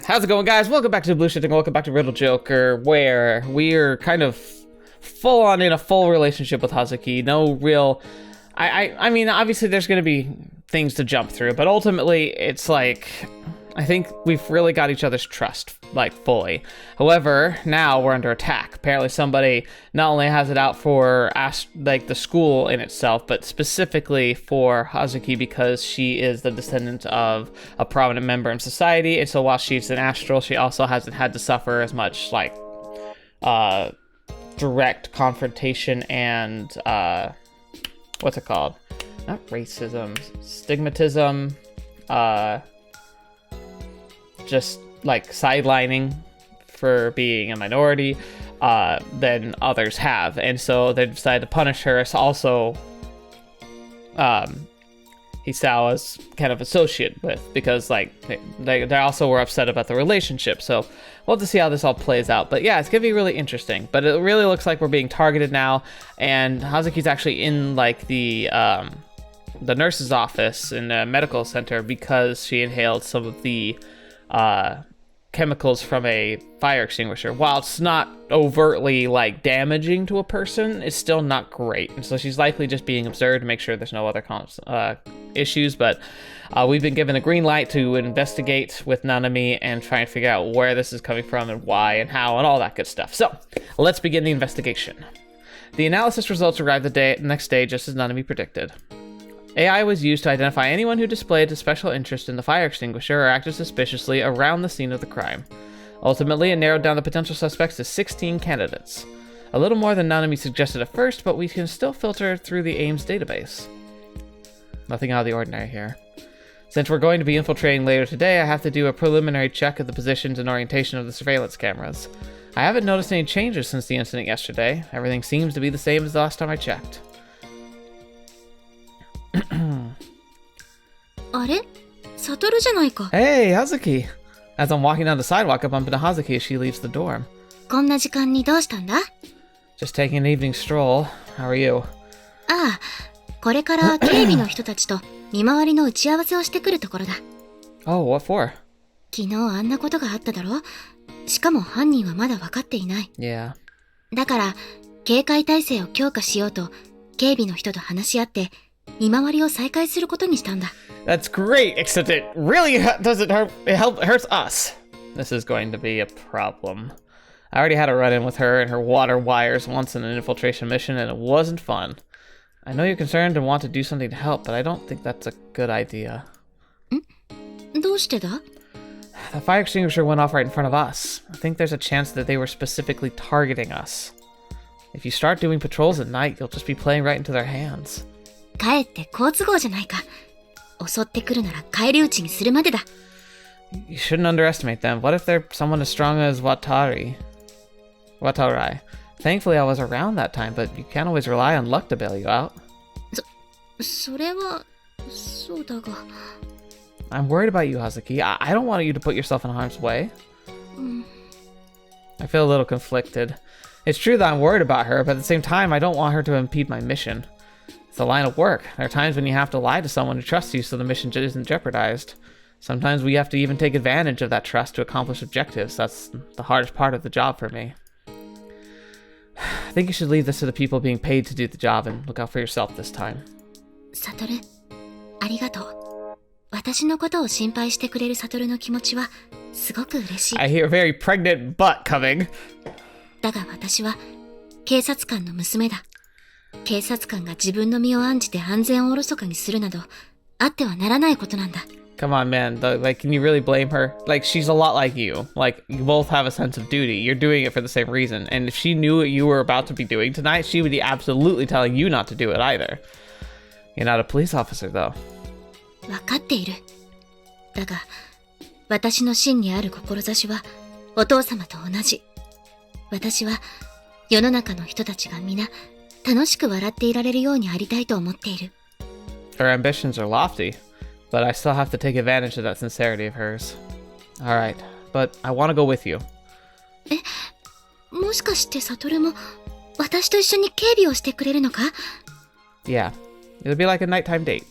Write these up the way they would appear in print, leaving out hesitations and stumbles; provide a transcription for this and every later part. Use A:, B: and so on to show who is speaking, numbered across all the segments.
A: How's it going, guys? Welcome back to TheBlueShifting, welcome back to Riddle Joker, where we're kind of full on in a full relationship with Hazuki. No real... I mean, obviously there's going to be things to jump through, but ultimately it's like... I think we've really got each other's trust, like, fully. However, now we're under attack. Apparently somebody not only has it out for, the school in itself, but specifically for Hazuki because she is the descendant of a prominent member in society, and so while she's an Astral, she also hasn't had to suffer as much, like, direct confrontation and, what's it called? Not racism, stigmatism, just like sidelining for being a minority than others have, and so they decided to punish her as also Hisawa's kind of associate with, because like they also were upset about the relationship. So we'll have to see how this all plays out, but yeah, it's gonna be really interesting. But it really looks like we're being targeted now, and Hazuki's actually in like the nurse's office in a medical center because she inhaled some of the chemicals from a fire extinguisher. While it's not overtly like damaging to a person, it's still not great, and so she's likely just being observed to make sure there's no other issues. But we've been given a green light to investigate with Nanami and try and figure out where this is coming from and why and how and all that good stuff. So let's begin the investigation. The analysis results arrived the next day, just as Nanami predicted. AI was used to identify anyone who displayed a special interest in the fire extinguisher or acted suspiciously around the scene of the crime. Ultimately, it narrowed down the potential suspects to 16 candidates. A little more than Nanami suggested at first, but we can still filter through the AIMS database. Nothing out of the ordinary here. Since we're going to be infiltrating later today, I have to do a preliminary check of the positions and orientation of the surveillance cameras. I haven't noticed any changes since the incident yesterday. Everything seems to be the same as the last time I checked. Hey, Hazuki! As I'm walking down the sidewalk, I bump into Hazuki as she leaves the dorm. Just taking an evening stroll. How are you? Oh, what for? Yeah. That's great, except it really doesn't hurt. It hurts us. This is going to be a problem. I already had a run-in with her and her water wires once in an infiltration mission, and it wasn't fun. I know you're concerned and want to do something to help, but I don't think that's a good idea. The fire extinguisher went off right in front of us. I think there's a chance that they were specifically targeting us. If you start doing patrols at night, you'll just be playing right into their hands. You shouldn't underestimate them. What if they're someone as strong as Watarai? Thankfully, I was around that time, but you can't always rely on luck to bail you out. I'm worried about you, Hazuki. I don't want you to put yourself in harm's way. I feel a little conflicted. It's true that I'm worried about her, but at the same time, I don't want her to impede my mission. It's a line of work. There are times when you have to lie to someone who trusts you so the mission isn't jeopardized. Sometimes we have to even take advantage of that trust to accomplish objectives. That's the hardest part of the job for me. I think you should leave this to the people being paid to do the job and look out for yourself this time.
B: Satoru, I
A: hear a very pregnant butt coming. Come on, man. Like, can you really blame her? Like, she's a lot like you. Like, you both have a sense of duty. You're doing it for the same reason. And if she knew what you were about to be doing tonight, she would be absolutely telling you not to do it either. You're not a police officer, though. Her ambitions are lofty, but I still have to take advantage of that sincerity of hers. Alright, but I want to go with you. Yeah, it'll be like a nighttime date.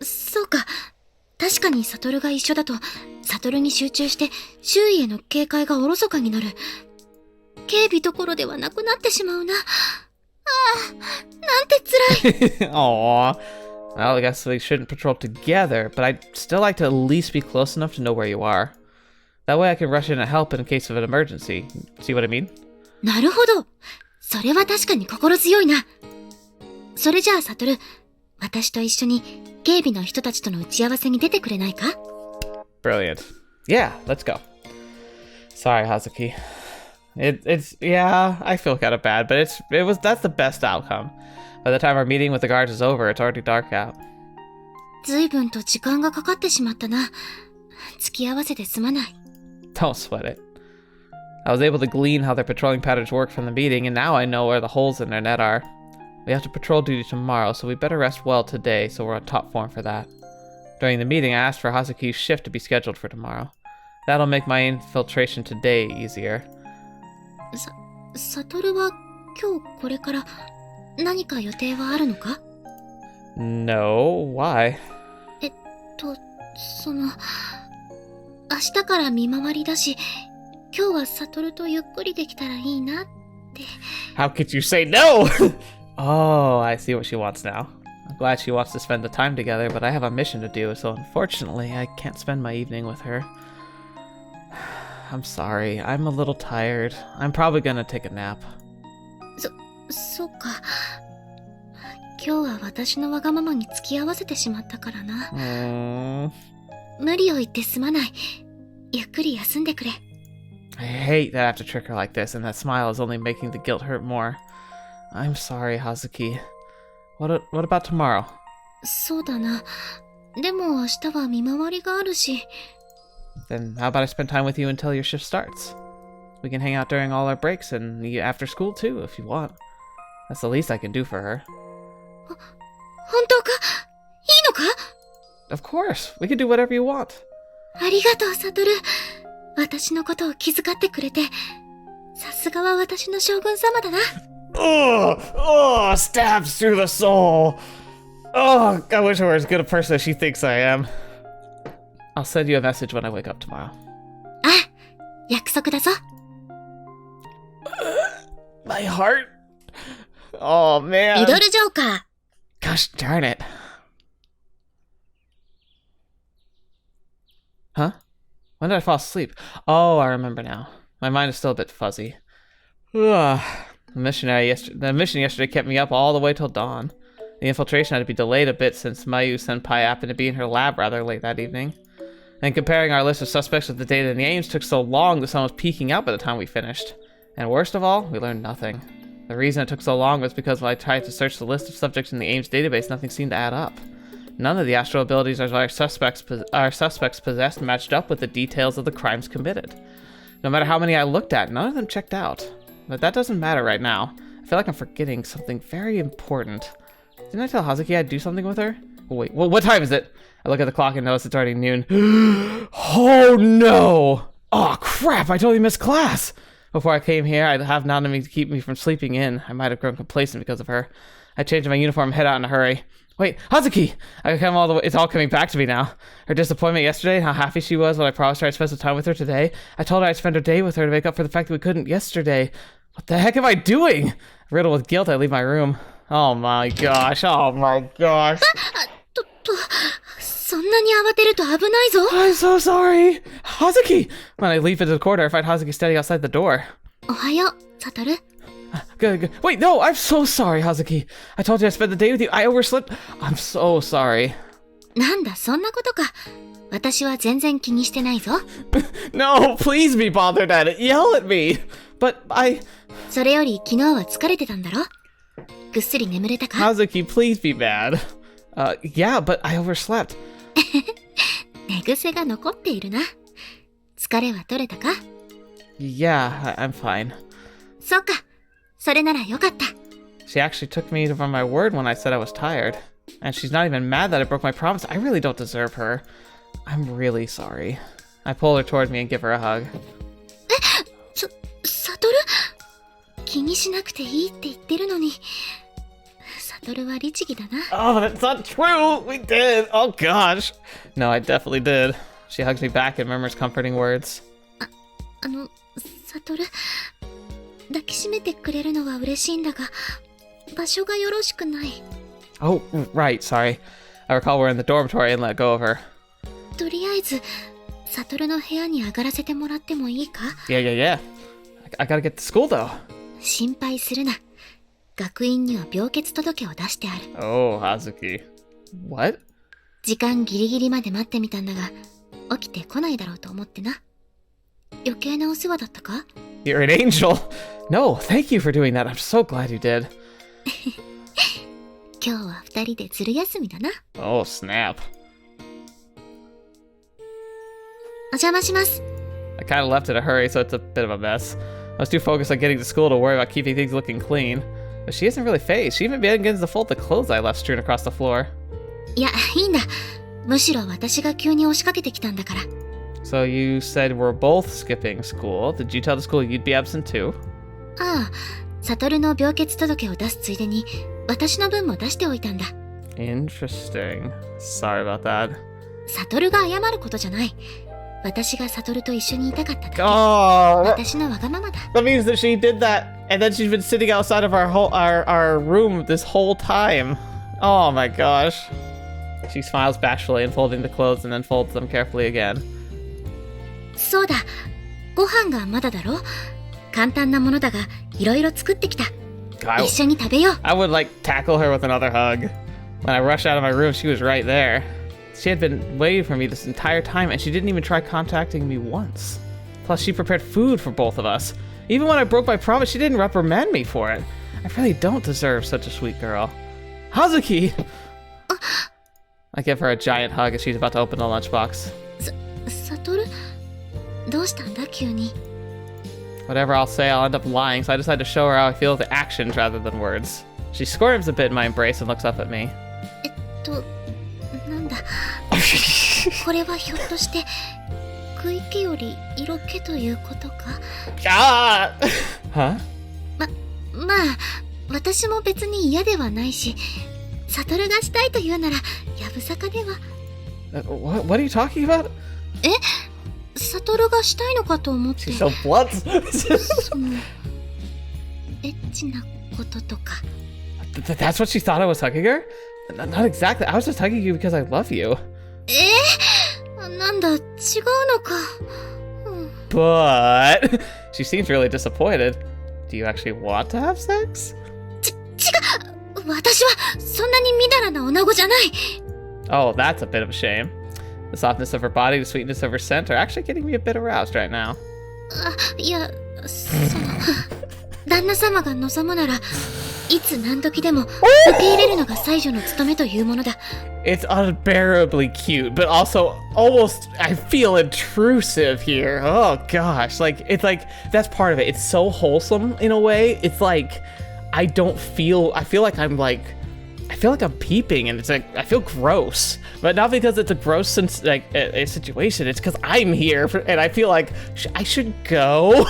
B: そうか。確かにサトルが一緒だとサトルに集中して周囲への警戒がおろそかになる。警備どころではなくなってしまうな。ああ、なんて辛い。
A: Aww. Well, I guess we shouldn't patrol together, but I'd still like to at least be close enough to know where you are. That way I can rush in and help in case of an emergency. See what I mean?
B: なるほど。それは確かに心強いな。それじゃあサトル、私と一緒に警備の人たちとの打ち合わせに出てくれないか？
A: Brilliant. Yeah, let's go. Sorry, Hazuki. It's yeah, I feel kind of bad, but that's the best outcome. By the time our meeting with the guards is over, it's already dark out.
B: 随分と時間がかかってしまったな。付き合わせてすまない。
A: Don't sweat it. I was able to glean how their patrolling patterns work from the meeting, and now I know where the holes in their net are. We have to patrol duty tomorrow, so we better rest well today so we're on top form for that. During the meeting, I asked for Hazuki's shift to be scheduled for tomorrow. That'll make my infiltration today easier.
B: サトルは今日これから何か予定はあるのか？
A: No, why?
B: 明日から見回りだし、今日はサトルとゆっくりできたらいいなって。
A: How could you say no? Oh, I see what she wants now. I'm glad she wants to spend the time together, but I have a mission to do, so unfortunately I can't spend my evening with her. I'm sorry, I'm a little tired. I'm probably gonna take a nap.
B: そうか。今日は私のわがままに付き合わせてしまったからな。無理を言ってすまない。ゆっくり休んでくれ。
A: I hate that I have to trick her like this, and that smile is only making the guilt hurt more. I'm sorry, Hazuki. What about tomorrow?
B: そうだな。でも明日は見回りがあるし。
A: Then how about I spend time with you until your shift starts? We can hang out during all our breaks and after school too, if you want. That's the least I can do for her.
B: 本当か？いいのか？
A: Of course, we can do whatever you want.
B: ありがとう、サトル。私のことを気遣ってくれて。さすがは私の将軍様だな。
A: Stabs through the soul. I wish I were as good a person as she thinks I am. I'll send you a message when I wake up tomorrow.
B: あ、約束だぞ。
A: My heart? Oh, man.
B: リドルジョーカー。
A: Gosh darn it. Huh? When did I fall asleep? Oh, I remember now. My mind is still a bit fuzzy. The mission yesterday kept me up all the way till dawn. The infiltration had to be delayed a bit since Mayu Senpai happened to be in her lab rather late that evening. And comparing our list of suspects with the data in the aims took so long the sun was peeking out by the time we finished. And worst of all, we learned nothing. The reason it took so long was because when I tried to search the list of subjects in the aims database, nothing seemed to add up. None of the astral abilities our suspects possessed matched up with the details of the crimes committed. No matter how many I looked at, none of them checked out. But that doesn't matter right now. I feel like I'm forgetting something very important. Didn't I tell Hazuki I'd do something with her? Oh, wait, what time is it? I look at the clock and notice it's already noon. Oh no! Oh crap, I totally missed class! Before I came here, I'd have Nanami to keep me from sleeping in. I might have grown complacent because of her. I changed my uniform and head out in a hurry. Wait, Hazuki! It's all coming back to me now. Her disappointment yesterday and how happy she was when I promised her I'd spend some time with her today. I told her I'd spend her day with her to make up for the fact that we couldn't yesterday. What the heck am I doing? Riddled with guilt, I leave my room. Oh my gosh, oh my gosh.
B: そんなに慌てると危ないぞ。
A: I'm so sorry. Hazuki! When I leap into the corridor, I find Hazuki standing outside the door.
B: おはよう、サトル。
A: Good. Wait, no, I'm so sorry, Hazuki. I told you I'd spend the day with you. I overslept. I'm so sorry.
B: なんだ、そんなことか。私は全然気にしてないぞ。
A: No, please be bothered at it. Yell at me. But I...
B: それより昨日は疲れてたんだろ？ぐっすり眠れたか？
A: Hazuki, please be mad. Yeah, but I overslept.
B: 寝癖が残っているな。疲れは取れたか？
A: Yeah, I'm fine.
B: そうか。それならよかった。
A: She actually took me from my word when I said I was tired. And she's not even mad that I broke my promise. I really don't deserve her. I'm really sorry. I pull her toward me and give her a hug.
B: サトル？気にしなくていいって言ってるのに。サトルは律儀だな。
A: Oh, that's not true! We did! Oh gosh! No, I definitely did. She hugs me back and murmurs comforting words.
B: サトル、抱きしめてくれるのは嬉しいんだが、場所がよろしくない。
A: Oh, right, sorry. I recall we're in the dormitory and let go of her.
B: とりあえず、サトルの部屋に上がらせてもらってもいいか？
A: Yeah. I gotta get to school, though.
B: 心配するな。学院には病欠届を出してある。
A: Oh, Hazuki. What?
B: 時間ギリギリまで待ってみたんだが、起きてこないだろうと思ってな。余計なお世話だったか？
A: You're an angel. No, thank you for doing that. I'm so glad you did.
B: 今日は二人でずる休みだな。
A: Oh, snap.
B: お邪魔します。
A: I kind of left in a hurry, so it's a bit of a mess. I was too focused on getting to school to worry about keeping things looking clean. But she isn't really phased. She even begins to fold the clothes I left strewn across the floor.
B: いや、いいんだ。むしろ私が急に押しかけてきたんだから。
A: So you said we're both skipping school. Did you tell the school you'd be absent too?
B: ああ、サトルの病欠届を出すついでに、私の分も出しておいたんだ。
A: Interesting. Sorry about that.
B: サトルが謝ることじゃない。私がサトルと一緒にいたかっただけ。
A: Oh,
B: 私のわがままだ。
A: that means that she did that, and then she's been sitting outside of our room this whole time. Oh my gosh. She smiles bashfully, unfolding the clothes and then folds them carefully again.
B: そうだ。ご飯がまだだろ？簡単なものだが、いろいろ作ってきた。一緒に食べよう。
A: I would like tackle her with another hug. When I rushed out of my room, she was right there. She had been waiting for me this entire time, and she didn't even try contacting me once. Plus, she prepared food for both of us. Even when I broke my promise, she didn't reprimand me for it. I really don't deserve such a sweet girl. Hazuki! I give her a giant hug as she's about to open the lunchbox.
B: サトル？どうしたんだ急に。
A: Whatever I'll say, I'll end up lying, so I decide to show her how I feel with actions rather than words. She squirms a bit in my embrace and looks up at me.
B: なんだ。これはひょっとして、食い気より色気ということか？Ah!
A: Huh?
B: まあ、私も別に嫌ではないし、サトルがしたいというなら、やぶさかでは。
A: What are you talking about?
B: サトルがしたいのかと思って。
A: So blunt.
B: その、エッチなこととか。
A: That's what she thought I was hugging her? Not exactly. I was just hugging you because I love you.
B: なんだ、違うのか。
A: But she seems really disappointed. Do you actually want to have sex?
B: 違う。私はそんなにみだらな女子じゃない。
A: Oh, that's a bit of a shame. The softness of her body, the sweetness of her scent are actually getting me a bit aroused right now.
B: いや、旦那様が望むなら、いつ何時でも受け入れるのが妻女の務めというものだ。
A: It's unbearably cute, but also almost, I feel intrusive here. Oh gosh, it's like, that's part of it. It's so wholesome in a way. It's like, I feel like I'm peeping, and it's like, I feel gross. But not because it's a gross a situation, it's because I'm here, and I feel like I should go.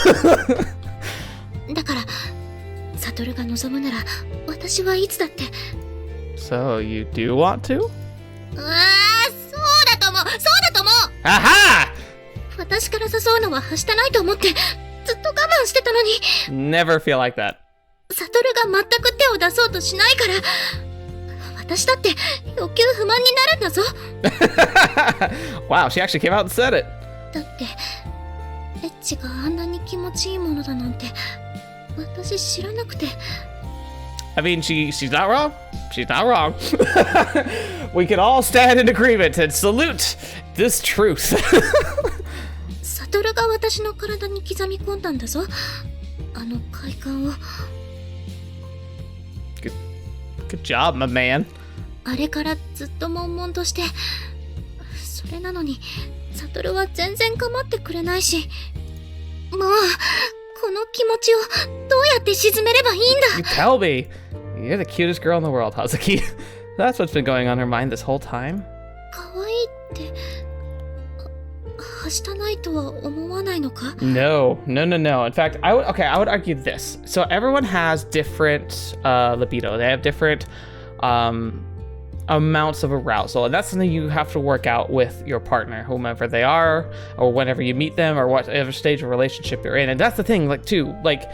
B: だから、サトルが望むなら、私はいつだって。
A: So, you do want to?
B: そうだと思う。
A: Aha!
B: 私から誘うのははしたないと思って、ずっと我慢してたのに。
A: Never feel like that.
B: サトルが全く手を出そうとしないから、私だって欲求不満になるんだぞ。
A: Wow, she actually came out and said it.
B: だって、エッチがあんなに気持ちいいものだなんて、私知らなくて。
A: I mean, she's not wrong. She's not wrong. We can all stand in agreement and salute this truth.
B: サトルが私の体に刻み込んだんだぞ。あの快感を。
A: Good job, my man.
B: あれからずっと悶々として、それなのに、サトルは全然構ってくれないし、もう、この気持ちをどうやって沈めればいいんだ。
A: You tell me. You're the cutest girl in the world, Hazuki. That's what's been going on in her mind this whole time.
B: 可愛いって、はしたないとは思わないのか？
A: No. In fact, I would argue this. So everyone has different libido. They have different amounts of arousal, and that's something you have to work out with your partner, whomever they are, or whenever you meet them, or whatever stage of relationship you're in. And that's the thing, like, too, like,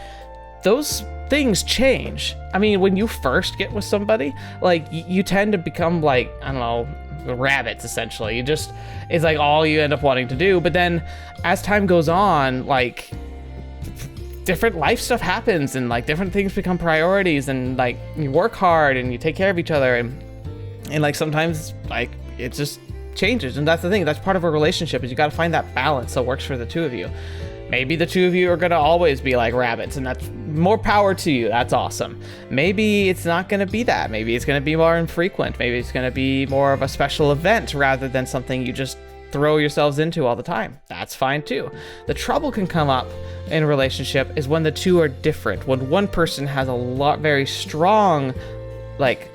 A: those things change. I mean, when you first get with somebody, like, you tend to become, like, I don't know, rabbits, essentially. It's like all you end up wanting to do. But then as time goes on, like, different life stuff happens, and like different things become priorities, and like you work hard and you take care of each other, and like sometimes like it just changes. And that's the thing, that's part of a relationship, is you got to find that balance that works for the two of you. Maybe the two of you are going to always be like rabbits, and that's more power to you. That's awesome. Maybe it's not going to be that. Maybe it's going to be more infrequent. Maybe it's going to be more of a special event rather than something you just throw yourselves into all the time. That's fine too. The trouble can come up in a relationship is when the two are different. When one person has a very strong like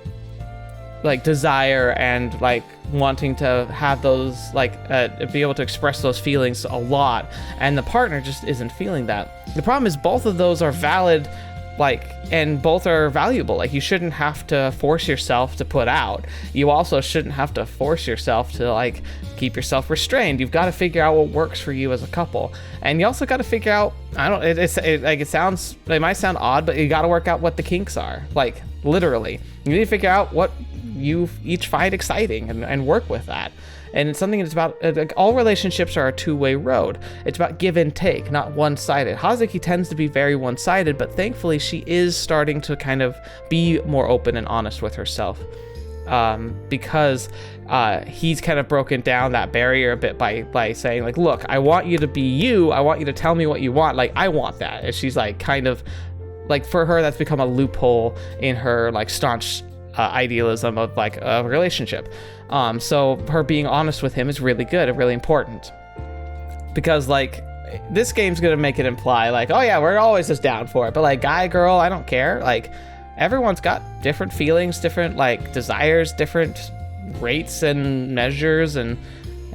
A: desire and like wanting to have those be able to express those feelings a lot, and the partner just isn't feeling that. The problem is both of those are valid, and both are valuable. Like, you shouldn't have to force yourself to put out. You also shouldn't have to force yourself to like keep yourself restrained. You've got to figure out what works for you as a couple, and you also got to figure out, it might sound odd, but you got to work out what the kinks are. Like, literally, you need to figure out what you each find exciting and work with that. And it's something that's about, all relationships are a two-way road. It's about give and take, not one-sided. Hazuki tends to be very one-sided, but thankfully she is starting to kind of be more open and honest with herself, because he's kind of broken down that barrier a bit by saying, like, look, I want you to be you. I want you to tell me what you want. Like, I want that. And she's like, kind of, like, for her, that's become a loophole in her, like, staunch idealism of like a relationship. So her being honest with him is really good and really important, because like this game's gonna make it imply like, oh yeah, we're always just down for it, but like guy, girl, I don't care. Like, everyone's got different feelings, different like desires, different rates and measures and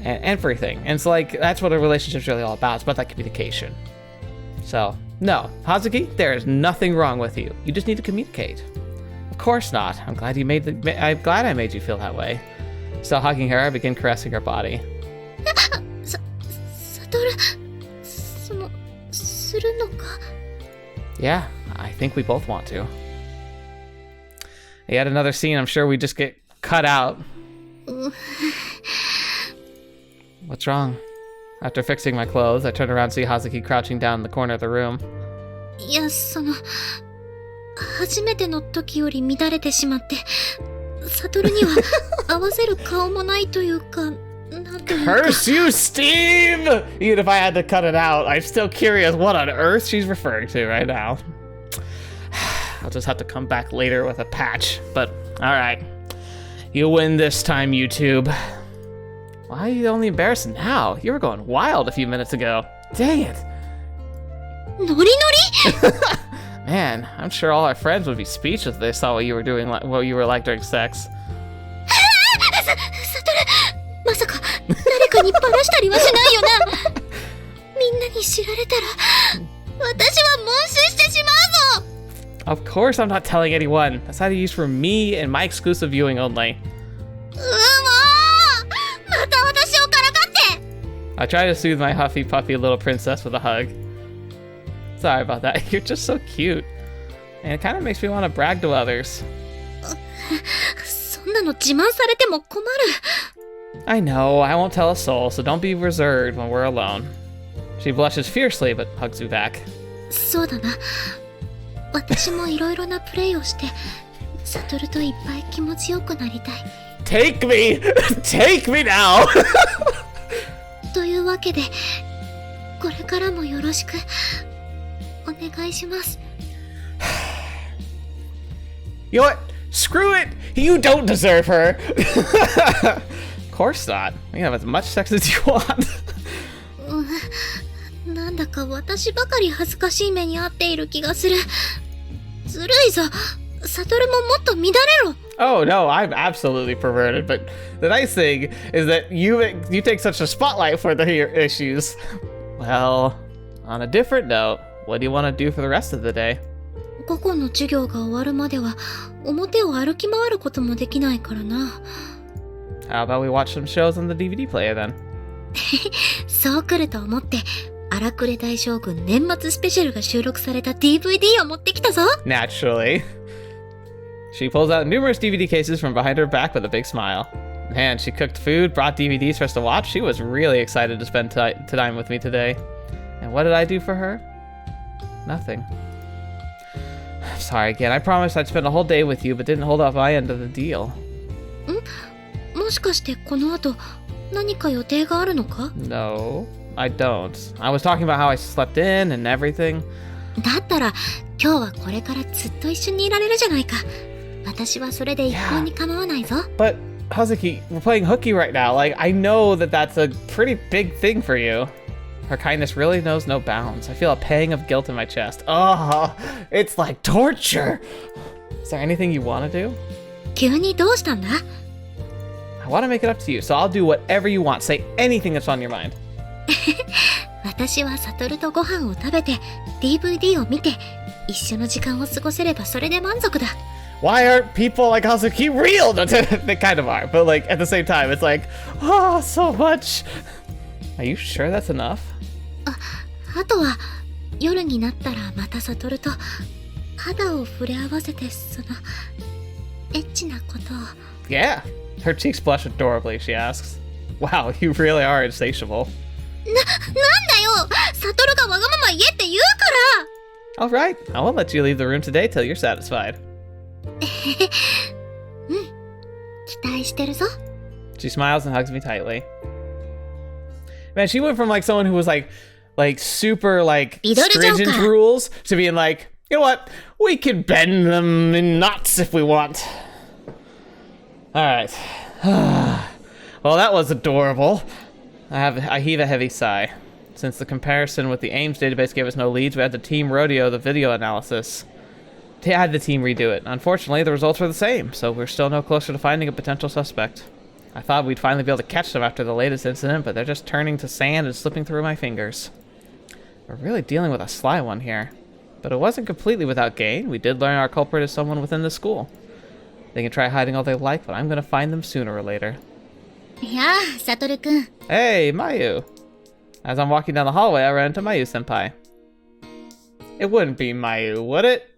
A: everything. And it's like, that's what a relationship's really all about. It's about that communication. So no, Hazuki, there is nothing wrong with you. You just need to communicate. Of course not. I'm glad I'm glad I made you feel that way. Still hugging her, I begin caressing her body.
B: Satoru, するのか?
A: Yeah, I think we both want to. Yet another scene, I'm sure we just get cut out. What's wrong? After fixing my clothes, I turn around and see Hazuki crouching down in the corner of the room.
B: いや、初めての時より乱れてしまって、サトルには合わせる顔もないというか、なんというか。
A: Curse you, Steve! Even if I had to cut it out, I'm still curious what on earth she's referring to right now. I'll just have to come back later with a patch, but alright. You win this time, YouTube. Why are you only embarrassed now? You were going wild a few minutes ago. Dang it.
B: Nori?
A: Man, I'm sure all our friends would be speechless if they saw what you were doing, what you were like during sex.
B: サトル、まさか誰かにバラしたりはしないよな。みんなに知られたら、私は悶死してしまうぞ。
A: Of course I'm not telling anyone. That's how to use for me and my exclusive viewing only.
B: また私をからかって。
A: I try to soothe my huffy puffy little princess with a hug. Sorry about that. You're just so cute. And it kind of makes me want to brag to others.
B: そんなの自慢されても困る。
A: I know, I won't tell a soul, so don't be reserved when we're alone. She blushes fiercely, but hugs me back.
B: そうだな。私もいろいろなプレイをして、サトルといっぱい気持ちよくなりたい。
A: Take me! Take me now!
B: というわけで、これからもよろしく。お願いします。
A: You know what? Screw it! You don't deserve her! Of course not. You can have as much sex as you want.
B: なんだか私ばかり恥ずかしい目に遭っている気がする。ずるいぞ。サトルももっと乱れろ。
A: Oh no, I'm absolutely perverted, but the nice thing is that you take such a spotlight for the issues. Well, on a different note, what do you want to do for the rest of the day?
B: 午後の授業が終わるまでは表を歩き回ることもできないからな。
A: How about we watch some shows on the DVD player then?
B: そう来ると思って荒くれ大将軍年末スペシャルが収録された DVD を持ってきたぞ。
A: Naturally. She pulls out numerous DVD cases from behind her back with a big smile. Man, she cooked food, brought DVDs for us to watch. She was really excited to spend time with me today. And what did I do for her? Nothing. Sorry again. I promised I'd spend a whole day with you, but didn't hold up my end of the deal.
B: もしかしてこの後何か予定があるのか？
A: No, I don't. I was talking about how I slept in and everything.
B: だったら今日はこれからずっと一緒にいられるじゃないか。私はそれで一向に構わないぞ。
A: But Hazuki, we're playing hooky right now. Like, I know that that's a pretty big thing for you. Her kindness really knows no bounds. I feel a pang of guilt in my chest. Oh, it's like torture. Is there anything you want to do?
B: 急にどうしたんだ？
A: I want to make it up to you, so I'll do whatever you want. Say anything that's on your mind.
B: 私はサトルとご飯を食べて DVD を見て一緒の時間を過ごせればそれで満足だ。
A: Why aren't people like Hazuki real? They kind of are, but like at the same time, it's like, oh, so much. Are you sure that's enough?
B: あとは夜になったらまたサトルと肌を触れ合わせてそのエッチなことを。
A: Yeah. Her cheeks blush adorably, she asks. Wow, you really are insatiable.
B: なんだよ、サトルがわがまま言えって言うか
A: All right, I won't let you leave the room today till you're satisfied.
B: 期待してるぞ。
A: She smiles and hugs me tightly. Man, she went from like someone who was like super like
B: Riddle
A: stringent
B: Joker.
A: rules to being like, you know what? We can bend them in knots if we want. All right. Well, that was adorable. I heave a heavy sigh. Since the comparison with the Ames database gave us no leads, we had to team rodeo the video analysis. Had the team redo it. Unfortunately, the results were the same, so we're still no closer to finding a potential suspect. I thought we'd finally be able to catch them after the latest incident, but they're just turning to sand and slipping through my fingers. We're really dealing with a sly one here. But it wasn't completely without gain. We did learn our culprit is someone within the school. They can try hiding all they like, but I'm gonna find them sooner or later.
B: いやあ、サトルくん。
A: Hey, Mayu! As I'm walking down the hallway, I ran into Mayu-senpai. It wouldn't be Mayu, would it?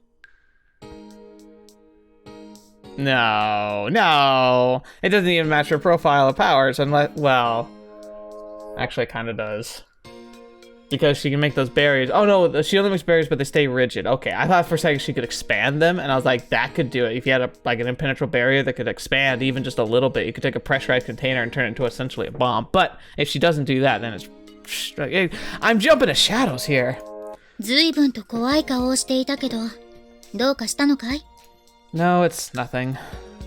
A: No. It doesn't even match her profile of powers unless, well, actually it kind of does. Because she can make those barriers. Oh no, she only makes barriers, but they stay rigid. Okay, I thought for a second she could expand them, and I was like, that could do it. If you had like an impenetrable barrier that could expand even just a little bit, you could take a pressurized container and turn it into essentially a bomb. But if she doesn't do that, then it's... I'm jumping to shadows here.
B: ずいぶんと怖い顔をしていたけど、どうかしたのかい？
A: No, it's nothing.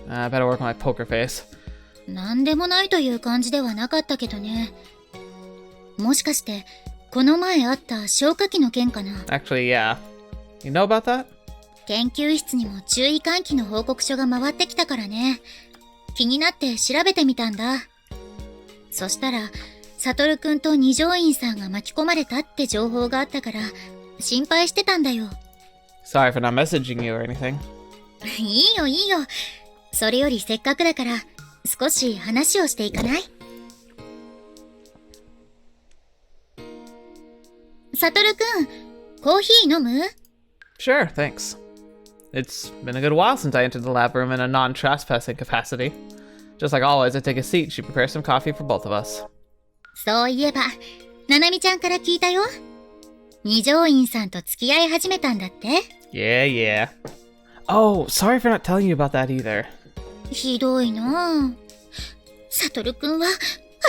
A: I better work on my poker face.
B: なんでもないという感じではなかったけどね。もしかして、この前あった消火器の件かな？
A: Actually, yeah. You know about that?
B: 研究室にも注意喚起の報告書が回ってきたからね。気になって調べてみたんだ。そしたら、サトルくんと二条院さんが巻き込まれたって情報があったから、心配してたんだよ。
A: Sorry for not messaging you or anything.
B: いいよいいよ。それよりせっかくだから、少し話をしていかない？サトルくん、コーヒー飲む？
A: Sure, thanks. It's been a good while since I entered the lab room in a non-trespassing capacity. Just like always, I take a seat. She prepares some coffee for both of us.
B: そういえば、ななみちゃんから聞いたよ。二条院さんと付き合い始めたんだって？
A: Yeah. Oh, sorry for not telling you about that either.
B: ひどいなぁ。サトルくんは、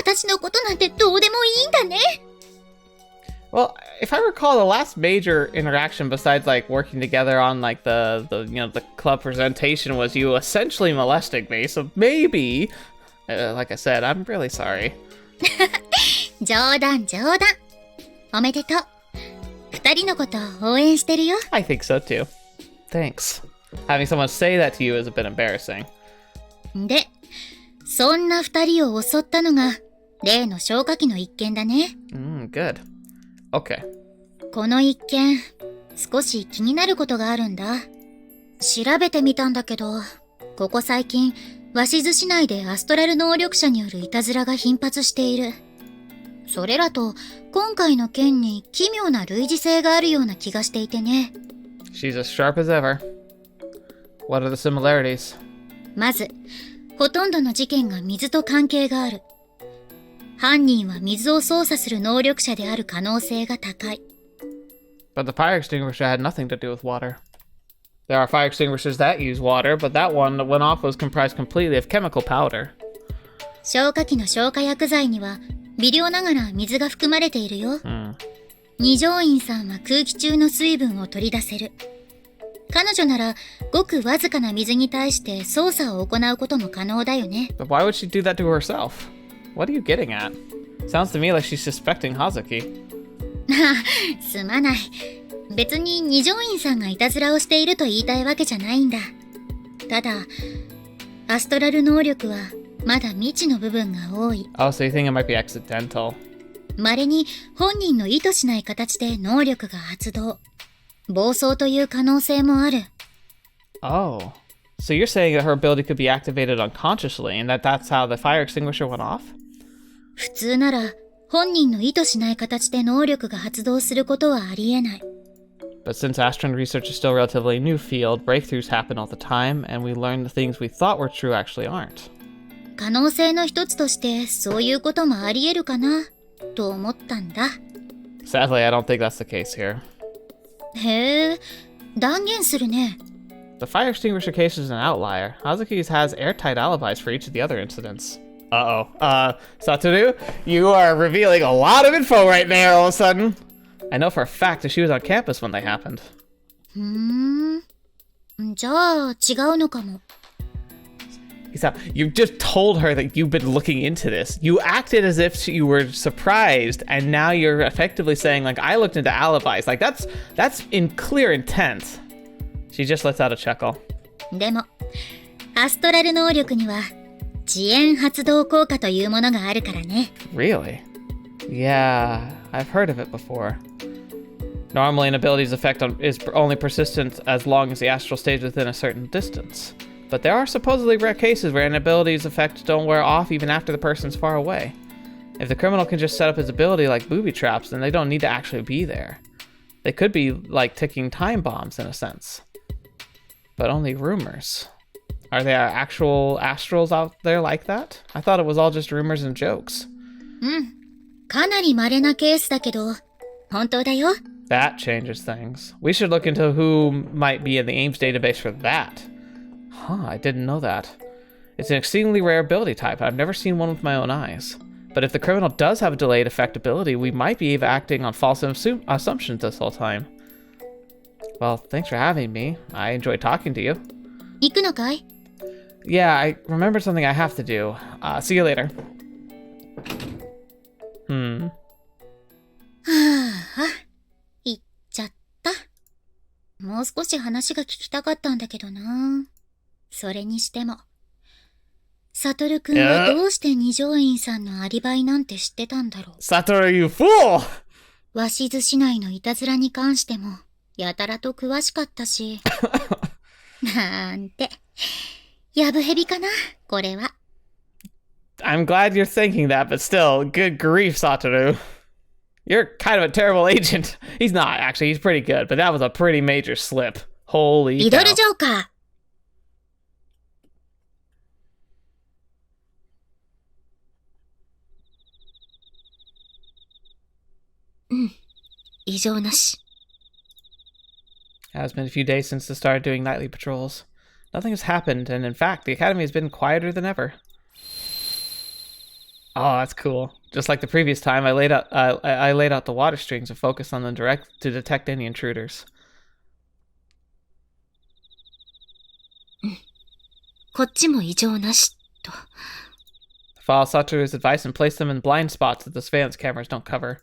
B: 私のことなんてどうでもいいんだね。
A: Well, if I recall, the last major interaction besides like working together on like the club presentation was you essentially molesting me. So maybe, like I said, I'm really sorry.
B: 冗談。おめでとう。二人のことを応援してるよ。
A: I think so too. Thanks. Having someone say that to you is a bit embarrassing.
B: で、そんな二人を襲ったのが、例の消火器の一件だね。
A: Good. Okay.
B: この一件、少し気になることがあるんだ。調べてみたんだけど、ここ最近、鷲津市内でアストラル能力者によるいたずらが頻発している。それらと、今回の件に奇妙な類似性があるような気がしていてね。
A: She's as sharp as ever. What are the similarities?
B: まず、ほとんどの事件が水と関係がある。犯人は水を操作する能力者である可能性が高い。
A: But the fire extinguisher had nothing to do with water. There are fire extinguishers that use water, but that one that went off was comprised completely of chemical powder.
B: 消火器の消火薬剤には微量ながら水が含まれているよ。二条院さんは空気中の水分を取り出せる。彼女ならごくわずかな水に対して操作を行うことも可能だよね。
A: But why would she do that to herself? What are you getting at? Sounds to me like she's suspecting Hazuki.
B: すまない。別に二条院さんがいたずらをしていると言いたいわけじゃないんだ。ただ、アストラル能力はまだ未知の部分が多い。
A: Oh, so you think it might be accidental?
B: 稀に本人の意図しない形で能力が発動。暴走という可能性もある。
A: Oh. So you're saying that her ability could be activated unconsciously and that's how the fire extinguisher went off?
B: 普通なら本人の意図しない形で能力が発動することはありえない。
A: But since Astron research is still a relatively new field, breakthroughs happen all the time, and we learn the things we thought were true actually aren't.
B: 可能性の一つとしてそういうこともあり得るかなと思ったんだ。
A: Sadly, I don't think that's the case here.
B: へえ、断言するね。
A: The fire extinguisher case is an outlier. Hazuki's has airtight alibis for each of the other incidents. Satoru, you are revealing a lot of info right there all of a sudden. I know for a fact that she was on campus when they happened.
B: じゃあ違うのかも。
A: You just told her that you've been looking into this. You acted as if you were surprised, and now you're effectively saying, like, I looked into alibis. Like, that's in clear intent. She just lets out a chuckle.
B: でも、アストラル能力には遅延発動効果というものがあるからね。
A: Really? Yeah, I've heard of it before. Normally, an ability's effect is only persistent as long as the astral stays within a certain distance. But there are supposedly rare cases where an ability's effects don't wear off even after the person's far away. If the criminal can just set up his ability like booby traps, then they don't need to actually be there. They could be like ticking time bombs in a sense. But only rumors. Are there actual astrals out there like that? I thought it was all just rumors and jokes.
B: かなり稀なケースだけど、本当だよ。
A: That changes things. We should look into who might be in the Ames database for that. Huh, I didn't know that. It's an exceedingly rare ability type. I've never seen one with my own eyes. But if the criminal does have a delayed effect ability, we might be acting on false assumptions this whole time. Well, thanks for having me. I enjoyed talking to you.
B: 行くのかい?
A: Yeah, I remembered something I have to do. See you later.
B: 行っちゃった。もう少し話が聞きたかったんだけどな。それにしても、サトルくんはどうして二条院さんのアリバイなんて知ってたんだろう。
A: Satoru, you fool!
B: 鷲津市内のいたずらに関しても、やたらと詳しかったし。なんて、やぶへびかな、これは。
A: I'm glad you're thinking that, but still, good grief, Satoru. You're kind of a terrible agent. He's not, actually. He's pretty good, but that was a pretty major slip. Holy cow.
B: Riddle Joker! 異常なし。
A: It has been a few days since the start doing nightly patrols. Nothing has happened, and in fact, the academy has been quieter than ever. Oh, that's cool. Just like the previous time, I laid out the water strings and focused on them to detect any intruders.
B: こっちも異常なしと。
A: Follow Satoru's advice and place them in blind spots that the surveillance cameras don't cover.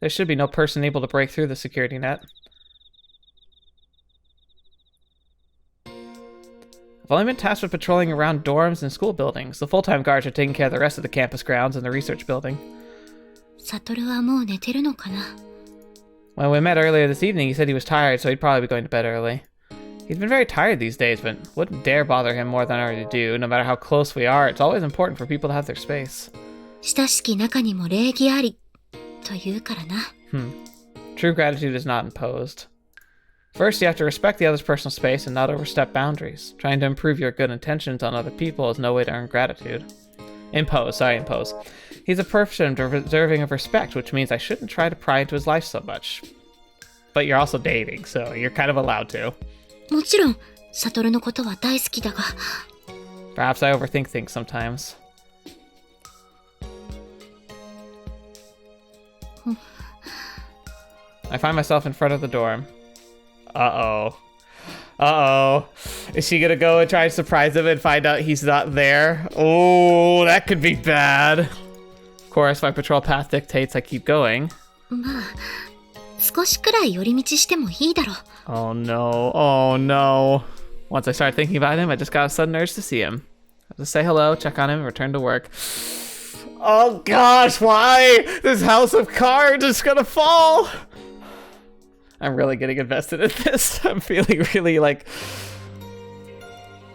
A: There should be no person able to break through the security net. I've only been tasked with patrolling around dorms and school buildings. The full-time guards are taking care of the rest of the campus grounds and the research building.
B: サトルはもう寝てるのかな?
A: When we met earlier this evening, he said he was tired, so he'd probably be going to bed early. He's been very tired these days, but wouldn't dare bother him more than I already do. No matter how close we are, it's always important for people to have their space.
B: 親しき中にも礼儀ありというからな。
A: True gratitude is not imposed. First, you have to respect the other's personal space and not overstep boundaries. Trying to improve your good intentions on other people is no way to earn gratitude. Impose. He's a person deserving of respect, which means I shouldn't try to pry into his life so much. But you're also dating, so you're kind of allowed to.
B: もちろん、サトルのことは大好きだが。
A: Perhaps I overthink things sometimes. I find myself in front of the dorm. Uh-oh. Is she gonna go and try to surprise him and find out he's not there? Oh, that could be bad. Of course, my patrol path dictates I keep going.
B: まあ、少しくらい寄り道してもいいだろう。
A: Oh no. Once I start thinking about him, I just got a sudden urge to see him. I'll just say hello, check on him, and return to work. Oh gosh, why? This house of cards is gonna fall! I'm really getting invested in this. I'm feeling really like...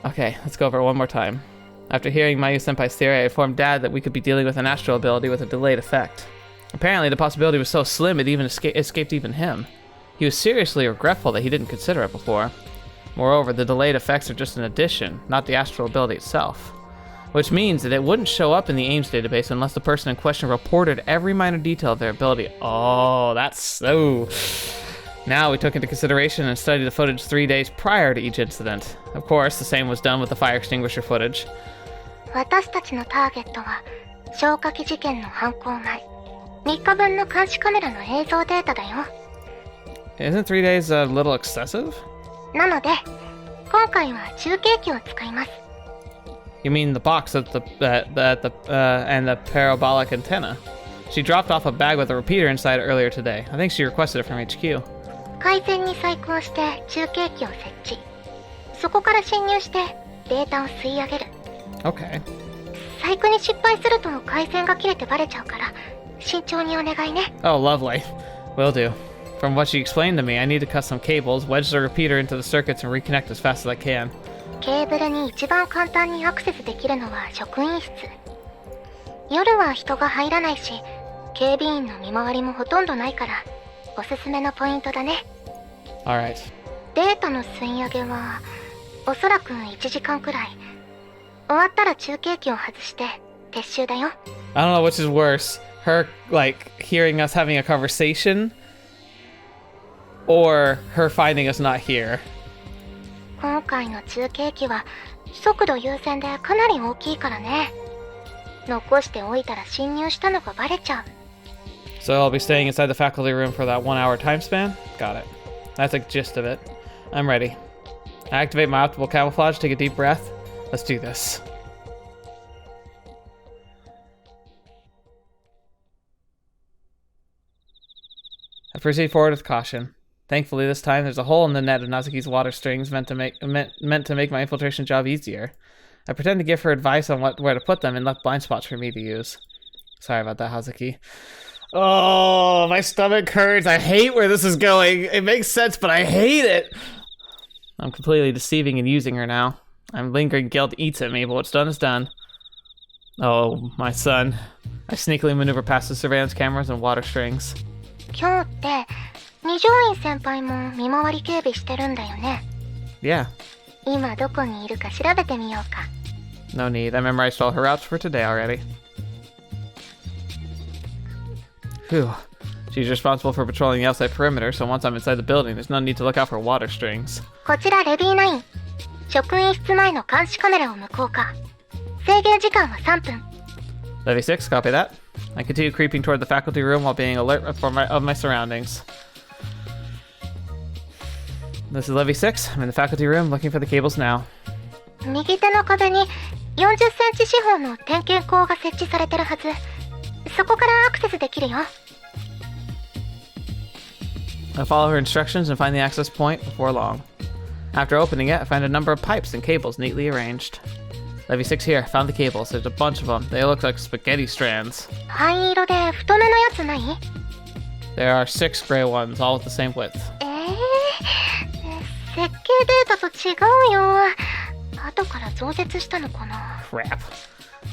A: Okay, let's go over it one more time. After hearing Mayu-senpai's theory, I informed Dad that we could be dealing with an astral ability with a delayed effect. Apparently, the possibility was so slim it even escaped even him. He was seriously regretful that he didn't consider it before. Moreover, the delayed effects are just an addition, not the astral ability itself. Which means that it wouldn't show up in the AIMS database unless the person in question reported every minor detail of their ability. Oh, that's so... Now we took into consideration and studied the footage 3 days prior to each incident. Of course, the same was done with the fire extinguisher footage.
B: 私たちのターゲットは消火器事件の犯行前3日分の監視カメラの映像データだよ。
A: Isn't 3 days a little excessive?
B: なので今回は中継機を使います。
A: You mean the box and the parabolic antenna? She dropped off a bag with a repeater inside earlier today. I think she requested it from HQ.
B: 回線に細工をして中継機を設置。そこから侵入してデータを吸い上げる。
A: Okay.
B: 細工に失敗すると回線が切れてバレちゃうから慎重にお願いね。
A: Oh, lovely. Will do. From what she explained to me, I need to cut some cables, wedge the repeater into the circuits, and reconnect as fast as I can.
B: ケーブルに一番簡単にアクセスできるのは職員室。夜は人が入らないし、警備員の見回りもほとんどないから、おすすめのポイントだね。
A: Alright.
B: データの吸い上げは、おそらく1時間くらい。終わったら中継機を外して、撤収だよ。
A: I don't know which is worse. Her, like, hearing us having a conversation, or her finding us not here.
B: 今回の中継機は、速度優先でかなり大きいからね。残しておいたら侵入したのがバレちゃう。
A: So I'll be staying inside the faculty room for that 1 hour time span? Got it. That's the gist of it. I'm ready. I activate my optimal camouflage, take a deep breath. Let's do this. I proceed forward with caution. Thankfully, this time there's a hole in the net of Nazuki's water strings meant to make my infiltration job easier. I pretend to give her advice on where to put them and left blind spots for me to use. Sorry about that, Hazuki. Oh, my stomach hurts. I hate where this is going. It makes sense, but I hate it. I'm completely deceiving and using her now. I'm lingering guilt eats at me, but what's done is done. Oh, my son. I sneakily maneuver past the surveillance cameras and water strings.
B: 今日って二条院先輩も見回り警備してるんだよね。
A: Yeah.
B: 今どこにいるか調べてみようか。
A: No need. I memorized all her routes for today already. Phew. She's responsible for patrolling the outside perimeter, so once I'm inside the building, there's no need to look out for water strings.
B: こちらレビー9。職員室前の監視カメラを無効化。制限時間は3分。
A: Levy 6, copy that. I continue creeping toward the faculty room while being alert of my surroundings. This is Levy 6. I'm in the faculty room looking for the cables now.
B: 右手の壁に40センチ四方の点検口が設置されてるはず。そこからアクセスできるよ。
A: I follow her instructions and find the access point before long. After opening it, I find a number of pipes and cables neatly arranged. Levy 6 here. Found the cables. There's a bunch of them. They look like spaghetti strands.
B: 灰色で太めのやつない？
A: There are 6 gray ones, all with the same width.
B: 設計データと違うよ。後から増設したのかな。
A: Crap.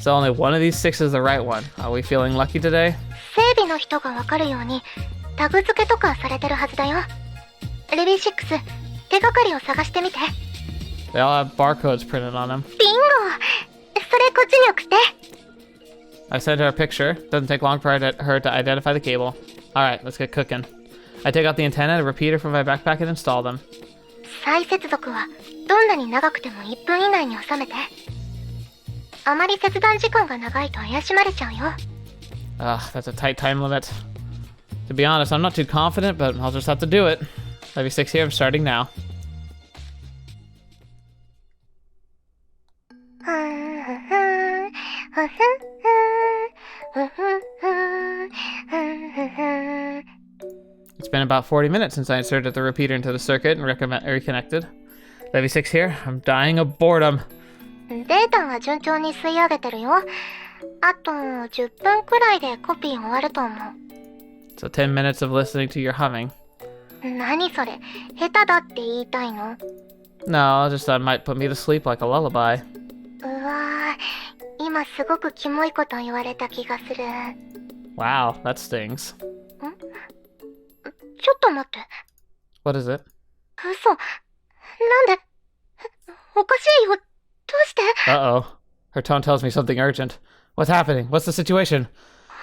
A: So only one of these 6 is the right one. Are we feeling lucky today?
B: 整備の人がわかるようにタグ付けとかされてるはずだよ。レビー6、手がかりを探してみて。
A: They all have barcodes printed on them.
B: ビンゴ。それこっちに送って。
A: I sent her a picture. Doesn't take long for her to identify the cable. Alright, let's get cooking. I take out the antenna, a repeater from my backpack, and install them.
B: 再接続はどんなに長くても1分以内に収めて。あまり切断時間が長いと怪しまれちゃうよ。
A: That's a tight time limit. To be honest, I'm not too confident, but I'll just have to do it. Levy 6 here, I'm starting now. It's been about 40 minutes since I inserted the repeater into the circuit and reconnected. Levy 6 here, I'm dying of boredom.
B: データは順調に吸い上げてるよ。あと10分くらいでコピー終わると思う。
A: So 10 minutes of listening to your humming.
B: 何それ、下手だって言いたいの？
A: No, I just thought it might put me to sleep like a lullaby.
B: うわぁ、今すごくキモいこと言われた気がする。
A: Wow, that stings.
B: ちょっと待って。
A: What is it?
B: 嘘。なんで？おかしいよ。どうして？
A: Uh-oh. Her tone tells me something urgent. What's happening? What's the situation?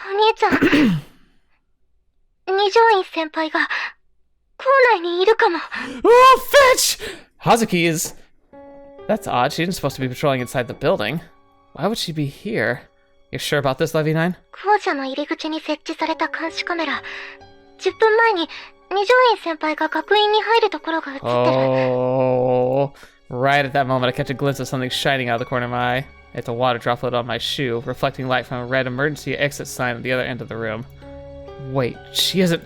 B: お兄ちゃん。二条院先輩が校内にいるかも。
A: Oh, fetch! Hazuki is... That's odd. She isn't supposed to be patrolling inside the building. Why would she be here? You're sure about this, Levy 9?
B: 校舎の入り口に設置された監視カメラ。10分前に二条院先輩が学院に入るところが映ってる。
A: Oh, right at that moment I catch a glimpse of something shining out of the corner of my eye. It's a water droplet on my shoe, reflecting light from a red emergency exit sign at the other end of the room. Wait, she isn't...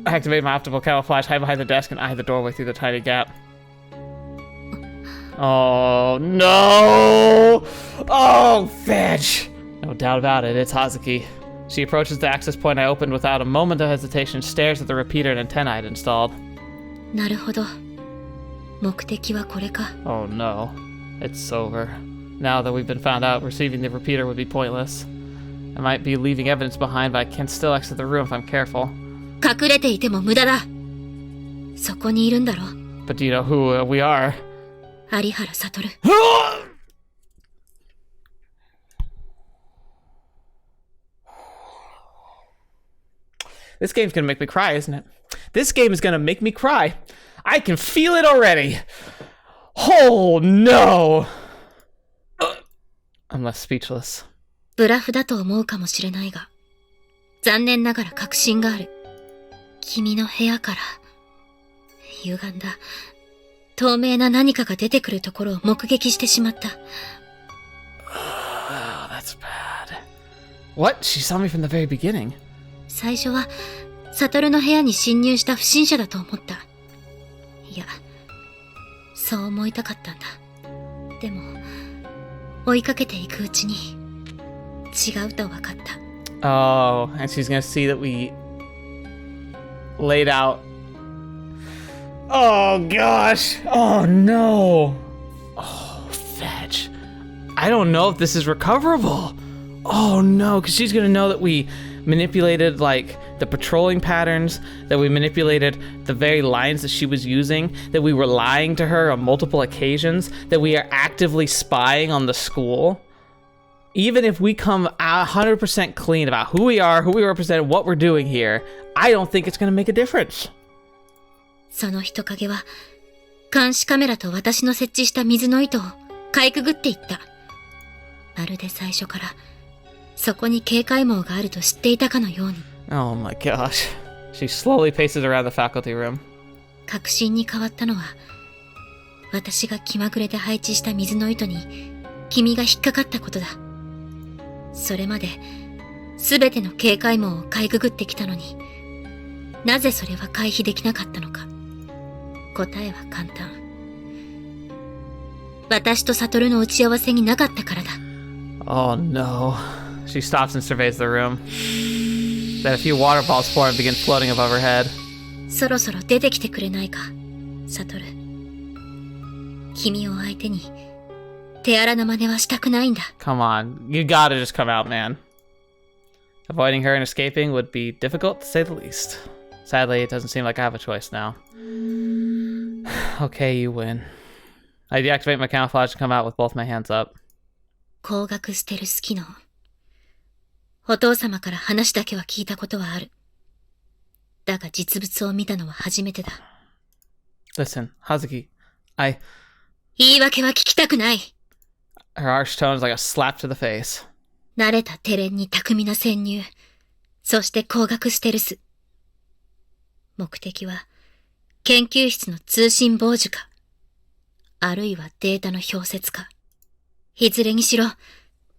A: I activate my optical camouflage, hide behind the desk, and eye the doorway through the tiny gap. Oh, no! Oh, fetch! No doubt about it, it's Hazuki. She approaches the access point I opened without a moment of hesitation, stares at the repeater and antenna I'd installed.
B: なるほど。目的はこれか。
A: Oh no, it's over. Now that we've been found out, receiving the repeater would be pointless. I might be leaving evidence behind, but I can still exit the room if I'm careful.
B: 隠れていても無駄だ。そこにいるんだろ。
A: But do you know who we are?
B: 有原悟。
A: This game's gonna make me cry, isn't it? This game is gonna make me cry. I can feel it already. Oh no! I'm left speechless.
B: ブラフだと思うかもしれないが、残念ながら確信がある。君の部屋から歪んだ透明な何かが出てくるところを目撃してしまった。
A: Oh, that's bad. What? She saw me from the very beginning.
B: 最初は悟の部屋に侵入した不審者だと思った。いや、そう思いたかったんだ。でも追いかけていくうちに違うと分かった。
A: Oh, and she's gonna see that we laid out. Oh gosh. Oh no. Oh, fetch. I don't know if this is recoverable. Oh no, because she's gonna know that we manipulated like the patrolling patterns, that we manipulated the very lines that she was using, that we were lying to her on multiple occasions, that we are actively spying on the school. Even if we come 100% clean about who we are, who we represent, what we're doing here, I don't think it's going to make a difference.
B: その人影は監視カメラと私の設置した水の糸をかいくぐっていった。まるで最初からそこに警戒網があると知っていたかのように。
A: Oh my gosh. She slowly paces around the faculty room.
B: 確信に変わったのは、私が気まぐれで配置した水の糸に君が引っかかったことだ。それまで全ての警戒網をかいくぐってきたのに、なぜそれは回避できなかったのか。答えは簡単。私と悟の打ち合わせになかったからだ。
A: Oh no. She stops and surveys the room. Then a few water balls form and begin floating above her head.
B: そろそろ出てきてくれないか、サトル。君を相手に手荒な真似はしたくないんだ。
A: Come on, you gotta just come out, man. Avoiding her and escaping would be difficult, to say the least. Sadly, it doesn't seem like I have a choice now. Okay, you win. I deactivate my camouflage and come out with both my hands up.
B: 光学ステルス機能。お父様から話だけは聞いたことはある。だが実物を見たのは初めてだ。
A: Listen, Hazuki,
B: 言い訳は聞きたくない。
A: Her harsh tone is like a slap to the face.
B: 慣れたテレンに巧みな潜入。そして光学ステルス。目的は、研究室の通信傍受か、あるいはデータの表説か。いずれにしろ、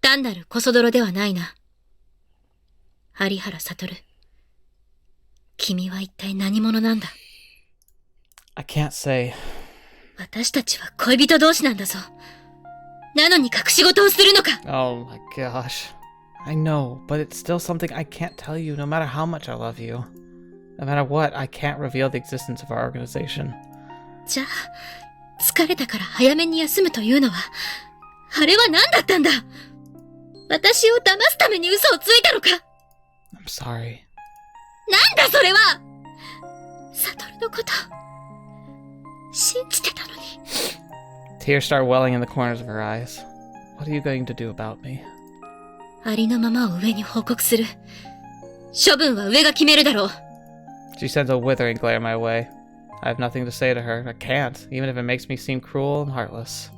B: 単なるコソ泥ではないな。有原悟。君は一体何者なんだ？
A: I can't say.
B: 私たちは恋人同士なんだぞ。なのに隠し事をするのか？
A: Oh my gosh. I know, but it's still something I can't tell you no matter how much I love you. No matter what, I can't reveal the existence of our organization.
B: じゃあ、疲れたから早めに休むというのは、あれは何だったんだ？私を騙すために嘘をついたのか？
A: I'm sorry.
B: なんだそれは！悟のこと、信じてたのに。
A: Tears start welling in the corners of her eyes. What are you going to do about me?
B: ありのままを上に報告する。処分は上が決めるだろう。
A: She sends a withering glare my way. I have nothing to say to her. I can't, even if it makes me seem cruel and heartless.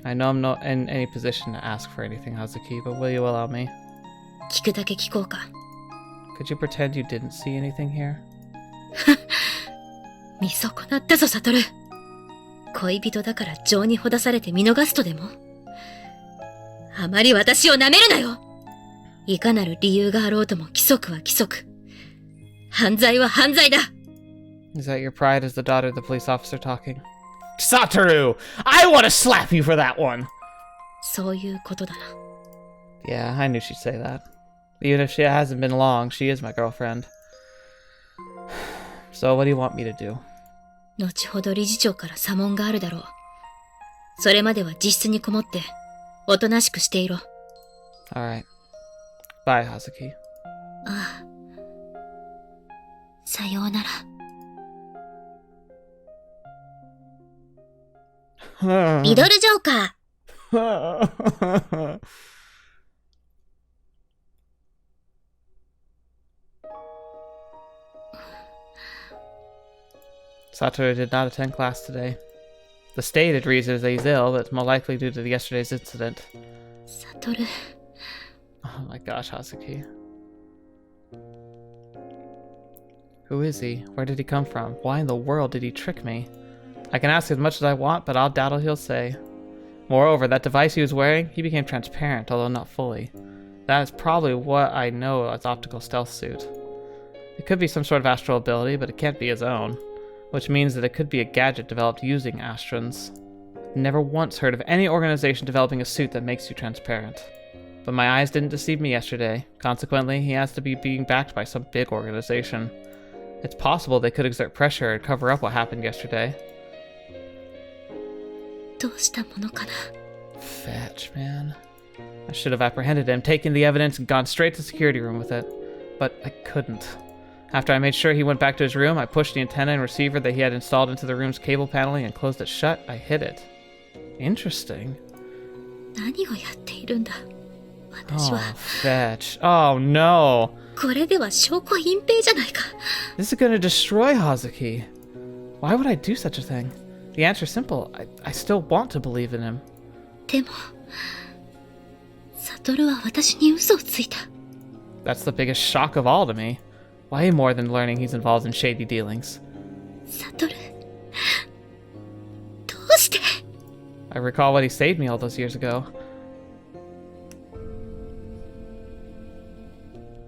A: I know I'm not in any position to ask for anything, Hazuki, but will you allow me?
B: 聞くだけ聞こうか。
A: Could you pretend you didn't see anything here?
B: 見損なったぞ、悟。恋人だから情にほだされて見逃すとでも？あまり私を舐めるなよ！いかなる理由があろうとも規則は規則。犯罪は犯罪だ！
A: Is that your pride as the daughter of the police officer talking? Satoru! I want to slap you for that one!
B: そういうことだな。
A: Yeah, I knew she'd say that. Even if she hasn't been long, she is my girlfriend. So what do you want me to do?
B: 後ほど理事長から査問があるだろう。それまでは自室にこもって、おとなしくしていろ。
A: Alright. Bye, Hazuki.
B: ああ。さようなら。リドルジョーカー。
A: Satoru did not attend class today. The stated reason is that he's ill, but it's more likely due to yesterday's incident.
B: 悟。
A: Oh my gosh, Hazuki. Who is he? Where did he come from? Why in the world did he trick me? I can ask as much as I want, but I'll doubt what he'll say. Moreover, that device he was wearing, he became transparent, although not fully. That is probably what I know as optical stealth suit. It could be some sort of astral ability, but it can't be his own. Which means that it could be a gadget developed using Astrons. Never once heard of any organization developing a suit that makes you transparent. But my eyes didn't deceive me yesterday. Consequently, he has to be being backed by some big organization. It's possible they could exert pressure and cover up what happened yesterday.
B: どうしたものかな。
A: Fetch, man. I should have apprehended him, taken the evidence, and gone straight to the security room with it. But I couldn't. After I made sure he went back to his room, I pushed the antenna and receiver that he had installed into the room's cable paneling and closed it shut. I hid it. Interesting.
B: 何をやっているんだ。私は。
A: Oh, fetch. Oh, no.
B: これでは証拠隠蔽じゃないか。
A: This is gonna destroy Hazuki. Why would I do such a thing? The answer's simple. I still want to believe in him.
B: でも、悟は私に嘘をついた。
A: That's the biggest shock of all to me. Way more than learning he's involved in shady dealings.
B: 悟、どうして？
A: I recall what he saved me all those years ago.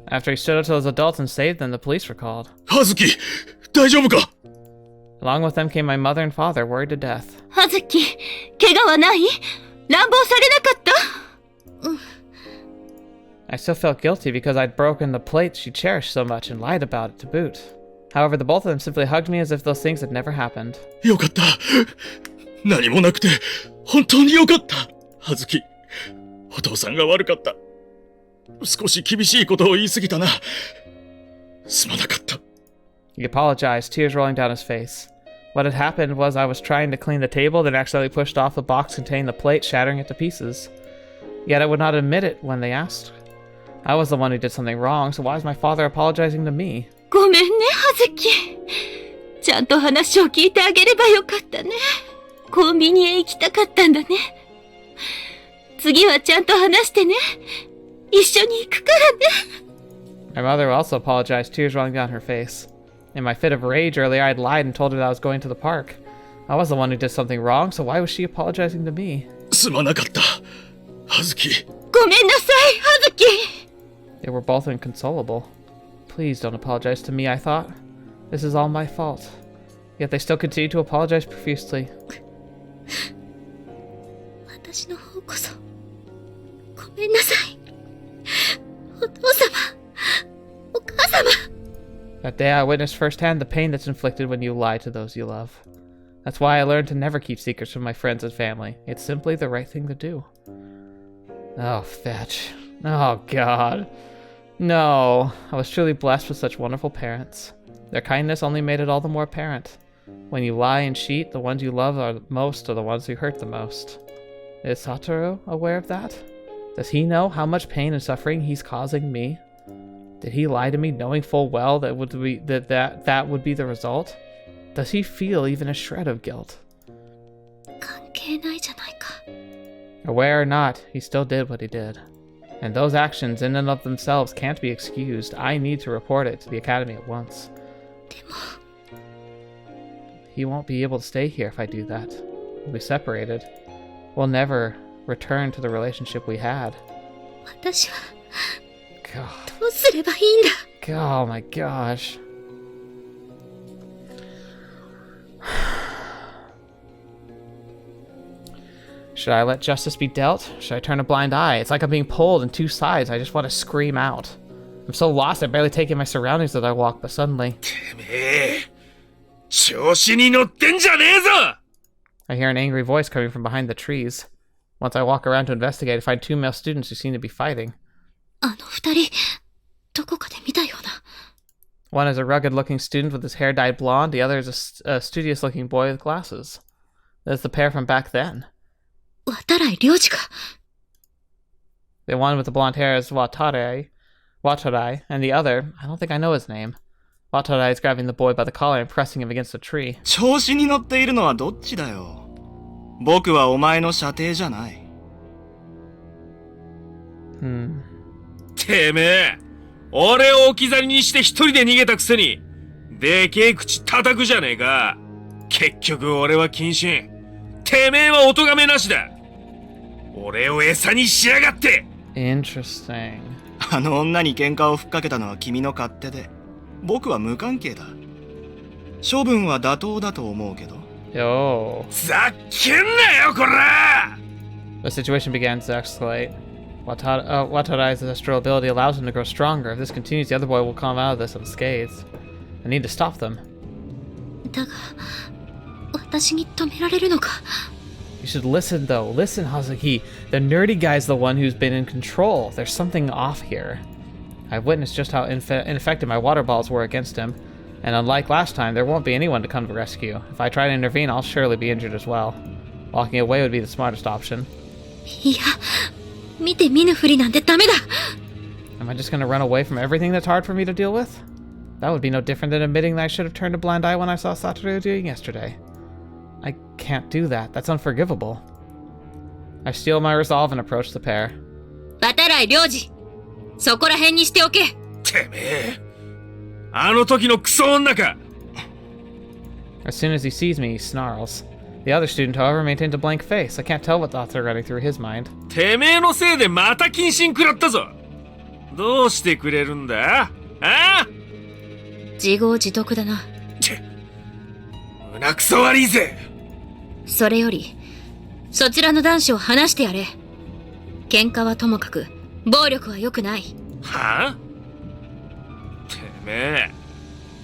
A: After he stood up to those adults and saved them, the police were called.
C: Hazuki! 大丈夫か?
A: Along with them came my mother and father, worried to death.
B: 葉月、怪我はない？乱暴されなかった？
A: I still felt guilty because I'd broken the plate she cherished so much and lied about it to boot. However, the both of them simply hugged me as if those things had never happened.
C: よかった。何もなくて、本当によかった。葉月、お父さんが悪かった。少し厳しいことを言い過ぎたな。すまなかった。
A: He apologized, tears rolling down his face. What had happened was I was trying to clean the table, then accidentally pushed off the box containing the plate, shattering it to pieces. Yet I would not admit it when they asked. I was the one who did something wrong, so why is my father apologizing to me?
B: ごめんね、葉月。ちゃんと話を聞いてあげればよかったね。コンビニへ行きたかったんだね。次はちゃんと話してね。一緒に行くからね。
A: My mother also apologized, tears rolling down her face. In my fit of rage earlier, I'd lied and told her that I was going to the park. I was the one who did something wrong, so why was she apologizing to me?
C: すまなかった。葉月。
B: ごめんなさい、葉月。
A: They were both inconsolable. Please don't apologize to me, I thought. This is all my fault. Yet they still continued to apologize profusely.
B: 私の方こそ、ごめんなさい。お父様、お母様。
A: That day I witnessed firsthand the pain that's inflicted when you lie to those you love. That's why I learned to never keep secrets from my friends and family. It's simply the right thing to do. Oh, fetch. Oh, God. No. I was truly blessed with such wonderful parents. Their kindness only made it all the more apparent. When you lie and cheat, the ones you love are the ones who hurt the most. Is Satoru aware of that? Does he know how much pain and suffering he's causing me? Did he lie to me knowing full well that would be the result? Does he feel even a shred of guilt?
B: 関係ないじゃないか。
A: Aware or not, he still did what he did. And those actions in and of themselves can't be excused. I need to report it to the academy at once.
B: でも、
A: He won't be able to stay here if I do that. We'll be separated. We'll never return to the relationship we had.
B: 私は
A: God.
B: どうすればいいんだ。
A: Oh my gosh. Should I let justice be dealt? Should I turn a blind eye? It's like I'm being pulled in two sides. I just want to scream out. I'm so lost I barely take in my surroundings as I walk, but suddenly... I hear an angry voice coming from behind the trees. Once I walk around to investigate, I find two male students who seem to be fighting.
B: あの二人、どこかで見たような。
A: One is a rugged-looking student with his hair dyed blonde. The other is a studious-looking boy with glasses. That's the pair from back then.
B: 渡来良二か。
A: The one with the blonde hair is Watarai, and the other, I don't think I know his name. Watarai is grabbing the boy by the collar and pressing him against a tree.
D: 調子に乗っているのはどっちだよ。僕はお前の舎弟じゃない。
C: てめえ、俺を置き去りにして一人で逃げたくせに、でけえ口叩くじゃねえか。結局俺は謹慎。てめえはお咎めなしだ。俺を餌にしやがって。
A: Interesting.
D: あの女に喧嘩をふっかけたのは君の勝手で、僕は無関係だ。処分は妥当だと思うけど。
A: Yo.
C: ざっけんなよ、こら！
A: The situation began to escalate. Watarai's astral ability allows him to grow stronger. If this continues, the other boy will come out of this unscathed. I need to stop them.
B: だが、私に止められるのか。
A: You should listen, though. Listen, Hazuki. The nerdy guy's the one who's been in control. There's something off here. I've witnessed just how ineffective my water balls were against him. And unlike last time, there won't be anyone to come to rescue. If I try to intervene, I'll surely be injured as well. Walking away would be the smartest option.
B: いや、見て見ぬふりなんてダメだ。
A: Am I just gonna run away from everything that's hard for me to deal with? That would be no different than admitting that I should have turned a blind eye when I saw Satoru doing yesterday. I can't do that. That's unforgivable. I steel my resolve and approach the pair.
B: 渡来良二、そこら辺にしておけ。
C: てめえ、あの時のクソ女か。
A: As soon as he sees me, he snarls. The other student, however, maintains a blank face. I can't tell what thoughts are running through his mind.
C: てめえのせいでまた謹慎食らったぞ。どうしてくれるんだ？ああ？
B: 自業自得だな。
C: 胸くそ悪いぜ。
B: それより、そちらの男子を離してやれ。喧嘩はともかく、暴力は良くない。
C: はあ？てめえ、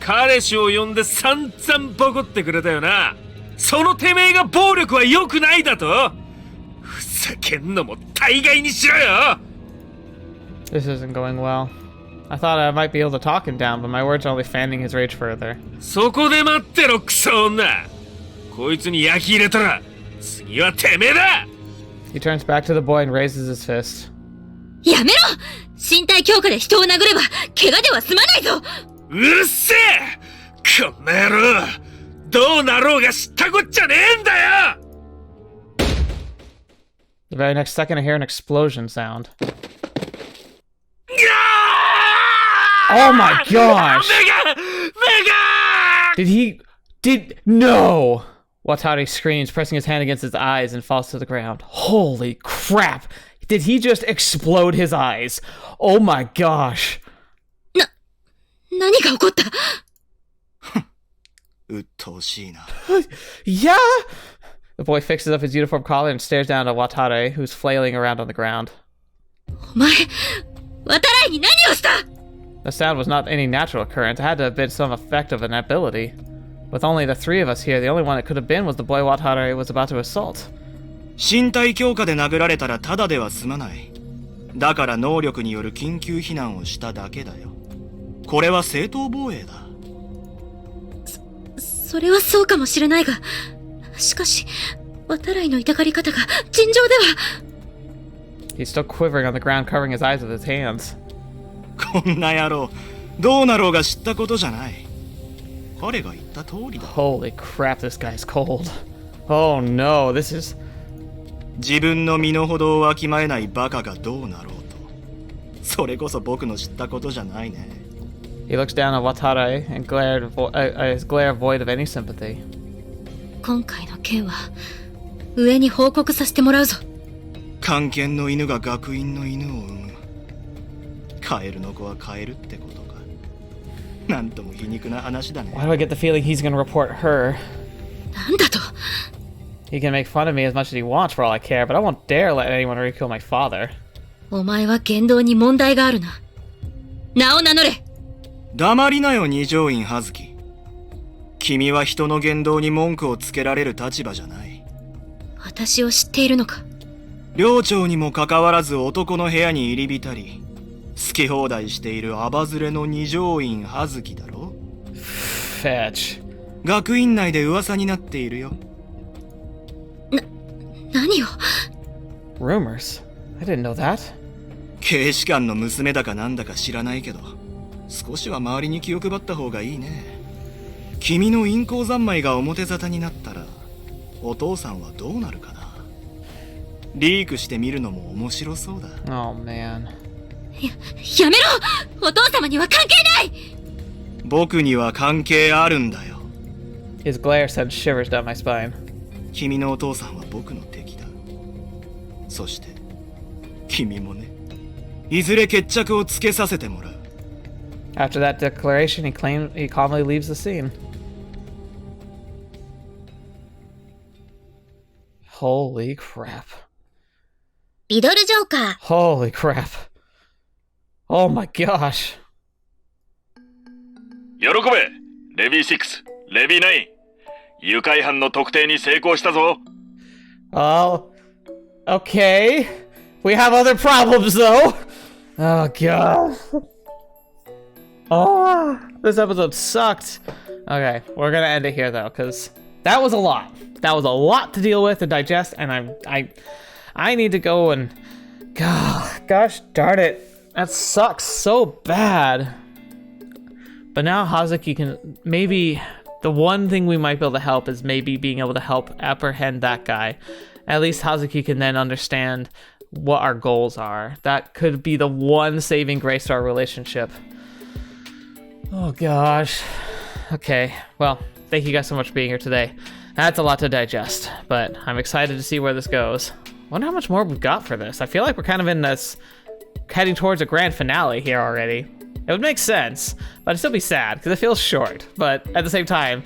C: 彼氏を呼んで散々ボコってくれたよな。そのてめえが暴力は良くないだと？ふざけんのも大概にしろよ。
A: This isn't going well. I thought I might be able to talk him down, but my words are only fanning his rage further.
C: そこで待ってろ、クソ女。こいつに焼き入れたら次はてめえだ。
A: He turns back to the boy and raises his fist.
B: やめろ！身体強化で人を殴れば怪我では済まないぞ。
C: うるせえ！こんな野郎、どうなろうが知ったこっちゃねえんだよ。
A: The very next second, I hear an explosion sound. Oh my gosh! No! Watari screams, pressing his hand against his eyes and falls to the ground. Holy crap! Did he just explode his eyes? Oh my gosh!
B: 何が起こった？
D: うっとうしいな。
A: Yeah! The boy fixes up his uniform collar and stares down at Watare, who's flailing around on the ground.
B: お前、渡来に何をした？
A: The sound was not any natural occurrence. It had to have been some effect of an ability. With only the three of us here, the only one it could have been was the boy Watare was about to assault.
D: 身体強化で殴られたらただでは済まない。だから能力による緊急避難をしただけだよ。これは正当防衛だ。
B: それはそうかもしれないが、しかし、渡来の痛がり方が尋常では。
A: He's still quivering on the ground, covering his eyes with his hands.
D: こんな野郎、どうなろうが知ったことじゃない。彼が言った通りだ。
A: Holy crap, this guy's cold. Oh no, this is...
D: 自分の身の程をわきまえないバカがどうなろうと。それこそ僕の知ったことじゃないね。
A: He looks down at Watare and his glare void of any sympathy.
B: 今回の件は、上に報告させてもらうぞ。
D: 漢検の犬が学院の犬を産む。カエルの子はカエルってことか。なんとも皮肉な話だね。
A: Why do I get the feeling he's gonna report her?
B: なんだと？
A: He can make fun of me as much as he wants for all I care, but I won't dare let anyone ridicule my father.
B: お前は言動に問題があるな。名を名乗れ。
D: 黙りなよ、二条院葉月。君は人の言動に文句をつけられる立場じゃない。
B: 私を知っているのか？
D: 寮長にもかかわらず男の部屋に入り浸り、好き放題しているアバズレの二条院葉月だろ？
A: Fetch.
D: 学院内で噂になっているよ。
B: 何を？
A: Rumors? I didn't know that.
D: 警視官の娘だかなんだか知らないけど、少しは周りに気を配った方がいいね。君の陰行三昧が表沙汰になったら、お父さんはどうなるかな。リークしてみるのも面白そうだ。
A: Oh man.
B: やめろ！お父様には関係ない！
D: 僕には関係あるんだよ。
A: His glare sends shivers down my spine.
D: 君のお父さんは僕の敵だ。そして君もね。いずれ決着をつけさせてもらう。
A: After that declaration, he calmly leaves the scene. Holy crap.
B: リドルジョーカー。
A: Holy crap. Oh my gosh.
E: 喜べレビー6、レビー9。誘拐犯の特定に成功したぞ。
A: Oh, okay. We have other problems though. Oh god. Oh, this episode sucked. Okay, we're gonna end it here though, because that was a lot. That was a lot to deal with and digest, and I need to go and... Gosh darn it. That sucks so bad. But now Hazuki can... Maybe the one thing we might be able to help is maybe being able to help apprehend that guy. At least Hazuki can then understand what our goals are. That could be the one saving grace to our relationship. Oh gosh. Okay, well, thank you guys so much for being here today. That's a lot to digest, but I'm excited to see where this goes. Wonder how much more we've got for this. I feel like we're kind of in this, heading towards a grand finale here already. It would make sense, but I'd still be sad because it feels short. But at the same time,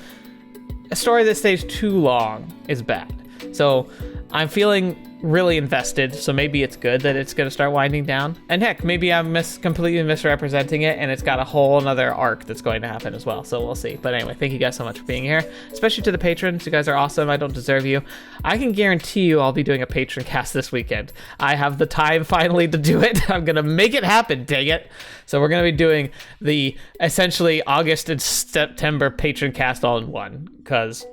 A: a story this stage too long is bad. So I'm feeling really invested, so maybe it's good that it's going to start winding down. And heck, maybe I'm completely misrepresenting it, and it's got a whole another arc that's going to happen as well, so we'll see. But anyway, thank you guys so much for being here, especially to the patrons. You guys are awesome. I don't deserve you. I can guarantee you I'll be doing a patron cast this weekend. I have the time finally to do it. I'm going to make it happen, dang it. So we're going to be doing the essentially August and September patron cast all in one, because...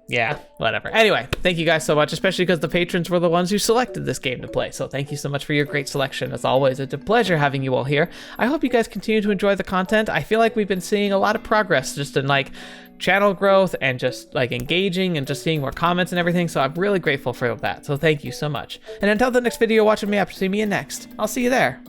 A: yeah, whatever. Anyway, thank you guys so much, especially because the patrons were the ones who selected this game to play. So thank you so much for your great selection. As always, it's a pleasure having you all here. I hope you guys continue to enjoy the content. I feel like we've been seeing a lot of progress just in like channel growth and just like engaging and just seeing more comments and everything. So I'm really grateful for that. So thank you so much. And until the next video, watch me up to see me in next. I'll see you there.